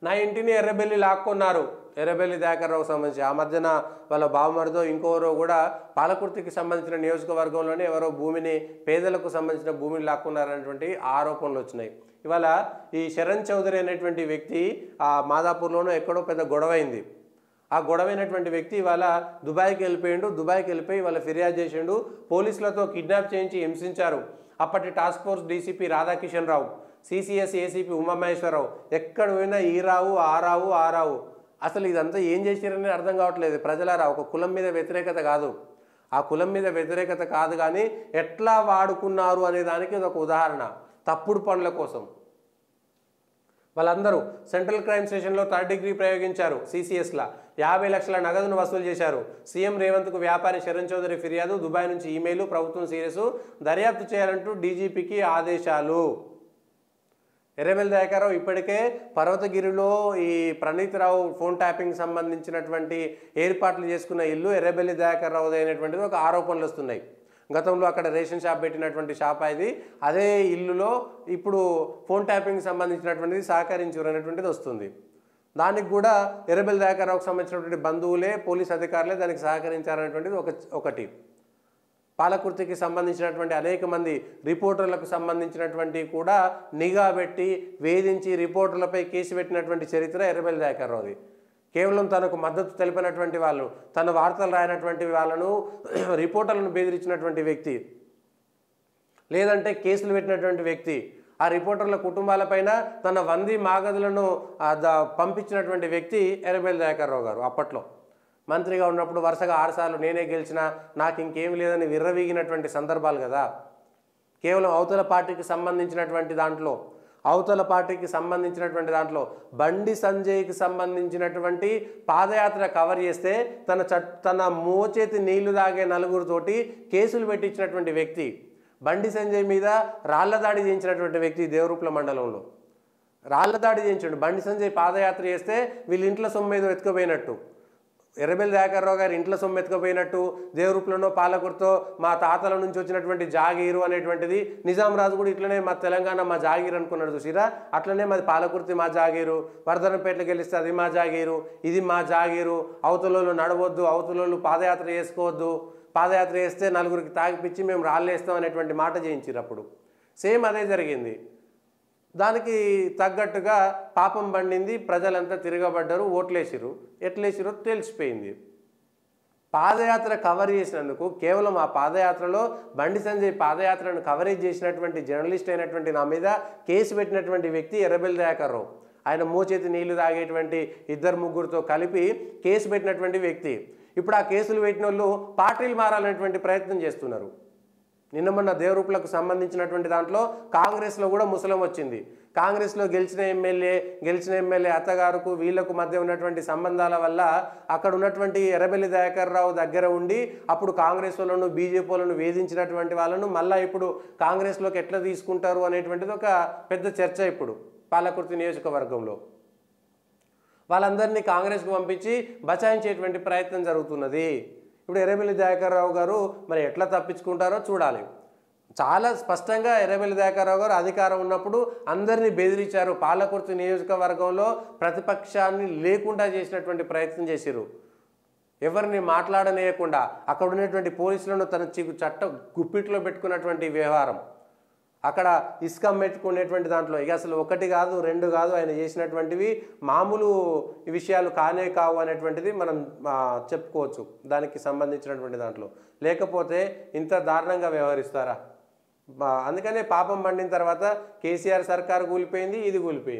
నా ఇంటిని ఎర్రబెల్లి లాక్కున్నారు. ఎర్రబెల్లి దయాకర్రావుకు సంబంధించి ఆ మధ్యన వాళ్ళ బావమరిదో ఇంకోరో కూడా పాలకుర్తికి సంబంధించిన నియోజకవర్గంలోనే ఎవరో భూమిని పేదలకు సంబంధించిన భూమిని లాక్కున్నారనేటువంటి ఆరోపణలు వచ్చినాయి. ఇవాళ ఈ శరణ్ చౌదరి అనేటువంటి వ్యక్తి ఆ మాదాపూర్లోనూ ఎక్కడో పెద్ద గొడవైంది. ఆ గొడవైనటువంటి వ్యక్తి ఇవాళ దుబాయ్కి వెళ్ళిపోయిండు. దుబాయ్కి వెళ్ళిపోయి వాళ్ళ ఫిర్యాదు చేసిండు. పోలీసులతో కిడ్నాప్ చేయించి హింసించారు. అప్పటి టాస్క్ ఫోర్స్ డీసీపీ రాధాకిషన్ రావు, సిసిఎస్ ఏసీపీ ఉమామహేశ్వరరావు ఎక్కడ పోయినా ఈ రావు ఆ రావు ఆ రావు. అసలు ఇదంతా ఏం చేశారని అర్థం కావట్లేదు. ప్రజలారా, ఒక కులం మీద వ్యతిరేకత కాదు, ఆ కులం మీద వ్యతిరేకత కాదు, కానీ ఎట్లా వాడుకున్నారు అనే దానికి ఇది ఒక ఉదాహరణ. తప్పుడు పనుల కోసం వాళ్ళందరూ సెంట్రల్ క్రైమ్ స్టేషన్లో 3rd డిగ్రీ ప్రయోగించారు. సిసిఎస్లా 50 లక్షల నగదును వసూలు చేశారు. సీఎం రేవంత్కు వ్యాపారి శరణ్ చౌదరి ఫిర్యాదు, దుబాయ్ నుంచి ఈమెయిల్, ప్రభుత్వం సీరియస్, దర్యాప్తు చేయాలంటూ డీజీపీకి ఆదేశాలు. ఎర్రబెల్లి దయాకర్రావు ఇప్పటికే పర్వతగిరిలో ఈ ప్రణీత్ రావు ఫోన్ ట్యాపింగ్ సంబంధించినటువంటి ఏర్పాట్లు చేసుకున్న ఇల్లు ఎర్రబెల్లి దయాకర్రావుది అయినటువంటిది ఒక ఆరోపణలు వస్తున్నాయి. గతంలో అక్కడ రేషన్ షాప్ పెట్టినటువంటి షాప్ ఇది. అదే ఇల్లులో ఇప్పుడు ఫోన్ ట్యాపింగ్ సంబంధించినటువంటిది సహకరించారు అనేటువంటిది వస్తుంది. దానికి కూడా ఎర్రబెల్లి దయాకర్రావుకు సంబంధించినటువంటి బంధువులే, పోలీస్ అధికారులే దానికి సహకరించారనేటువంటిది ఒకటి. పాలకుర్తికి సంబంధించినటువంటి అనేక మంది రిపోర్టర్లకు సంబంధించినటువంటి కూడా నిఘా పెట్టి వేధించి రిపోర్టర్లపై కేసు పెట్టినటువంటి చరిత్ర ఎర్రబెల్లి దయాకర్రావుది. కేవలం తనకు మద్దతు తెలిపినటువంటి వాళ్ళు, తన వార్తలు రాయనటువంటి వాళ్ళను, రిపోర్టర్లను బెదిరించినటువంటి వ్యక్తి, లేదంటే కేసులు పెట్టినటువంటి వ్యక్తి, ఆ రిపోర్టర్ల కుటుంబాలపైన తన 100 మాగదులను పంపించినటువంటి వ్యక్తి ఎర్రబెల్లి దయాకర్రావు గారు. అప్పట్లో మంత్రిగా ఉన్నప్పుడు వరుసగా 6 సార్లు నేనే గెలిచినా, నాకు ఇంకేం లేదని విర్రవీగినటువంటి సందర్భాలు కదా. కేవలం అవతల పార్టీకి సంబంధించినటువంటి దాంట్లో బండి సంజయ్కి సంబంధించినటువంటి పాదయాత్ర కవర్ చేస్తే తన మోచేతి నీళ్లు తాగే నలుగురితోటి కేసులు పెట్టించినటువంటి వ్యక్తి, బండి సంజయ్ మీద రాళ్ల దాడి చేయించినటువంటి వ్యక్తి. దేవరూప్ల మండలంలో రాళ్ల దాడి చేయించాడు. బండి సంజయ్ పాదయాత్ర చేస్తే వీళ్ళ ఇంట్లో సొమ్మేదో ఎత్తుకుపోయినట్టు, ఎర్రబెల్లి దయాకర్రావు గారి ఇంట్లో సొమ్ము ఎత్తుకుపోయినట్టు, దేవరూప్లలో పాలకుర్తో మా తాతల నుంచి వచ్చినటువంటి జాగీరు అనేటువంటిది. నిజాం రాజు కూడా ఇట్లనే మా తెలంగాణ మా జాగీరు అనుకున్నాడు చూసిరా, అట్లనే మాది పాలకుర్తి మా జాగీరు, వర్ధనపేటలో గెలిస్తే అది మా జాగీరు, ఇది మా జాగీరు, అవతలోళ్ళు నడవద్దు, అవతలోళ్ళు పాదయాత్ర చేసుకోవద్దు, పాదయాత్ర చేస్తే నలుగురికి తాగిపిచ్చి మేము రాళ్ళేస్తాం అనేటువంటి మాట చేయించారు. అప్పుడు సేమ్ అదే జరిగింది. దానికి తగ్గట్టుగా పాపం పండింది. ప్రజలంతా తిరగబడ్డారు, ఓట్లేసిరు. ఎట్లేసిరో తెలిసిపోయింది. పాదయాత్ర కవర్ చేసినందుకు, కేవలం ఆ పాదయాత్రలో బండి సంజయ్ పాదయాత్రను కవరేజ్ చేసినటువంటి జర్నలిస్ట్ అయినటువంటి నా మీద కేసు పెట్టినటువంటి వ్యక్తి ఎర్రబెల్లి దయాకర్రావు. ఆయన మోచేతి నీళ్లు తాగేటువంటి 2-3తో కలిపి కేసు పెట్టినటువంటి వ్యక్తి. ఇప్పుడు ఆ కేసులు పెట్టిన వాళ్ళు పార్టీలు మారాలనేటువంటి ప్రయత్నం చేస్తున్నారు. నిన్న మొన్న దేవరూపులకు సంబంధించినటువంటి దాంట్లో కాంగ్రెస్లో కూడా ముసలం వచ్చింది. కాంగ్రెస్లో గెలిచిన ఎమ్మెల్యే అత్తగారుకు వీళ్లకు మధ్య ఉన్నటువంటి సంబంధాల వల్ల అక్కడ ఉన్నటువంటి ఎర్రబెల్లి దయాకర్రావు దగ్గర ఉండి అప్పుడు కాంగ్రెస్ వాళ్ళను, బీజేపీ వాళ్ళను వేధించినటువంటి వాళ్ళను మళ్ళీ ఇప్పుడు కాంగ్రెస్లోకి ఎట్లా తీసుకుంటారు అనేటువంటిది ఒక పెద్ద చర్చ. ఇప్పుడు పాలకుర్తి నియోజకవర్గంలో వాళ్ళందరినీ కాంగ్రెస్కు పంపించి బచాయించేటువంటి ప్రయత్నం జరుగుతున్నది. ఇప్పుడు ఎర్రబెల్లి దయాకర్రావు గారు మరి ఎట్లా తప్పించుకుంటారో చూడాలి. చాలా స్పష్టంగా ఎర్రబెల్లి దయాకర్రావు గారు అధికారం ఉన్నప్పుడు అందరినీ బెదిరించారు. పాలకుర్తి నియోజకవర్గంలో ప్రతిపక్షాన్ని లేకుండా చేసినటువంటి ప్రయత్నం చేశారు. ఎవరిని మాట్లాడనేయకుండా అక్కడ ఉన్నటువంటి పోలీసులను తన చట్ట గుప్పిట్లో పెట్టుకున్నటువంటి వ్యవహారం, అక్కడ ఇసుక మెట్టుకునేటువంటి దాంట్లో ఇక అసలు 1 కాదు 2 కాదు ఆయన చేసినటువంటివి మామూలు విషయాలు కానే కావు అనేటువంటిది మనం చెప్పుకోవచ్చు. దానికి సంబంధించినటువంటి దాంట్లో లేకపోతే ఇంత దారుణంగా వ్యవహరిస్తారా? అందుకనే పాపం పండిన తర్వాత కేసీఆర్ సర్కారు కూలిపోయింది, ఇది కూలిపోయింది.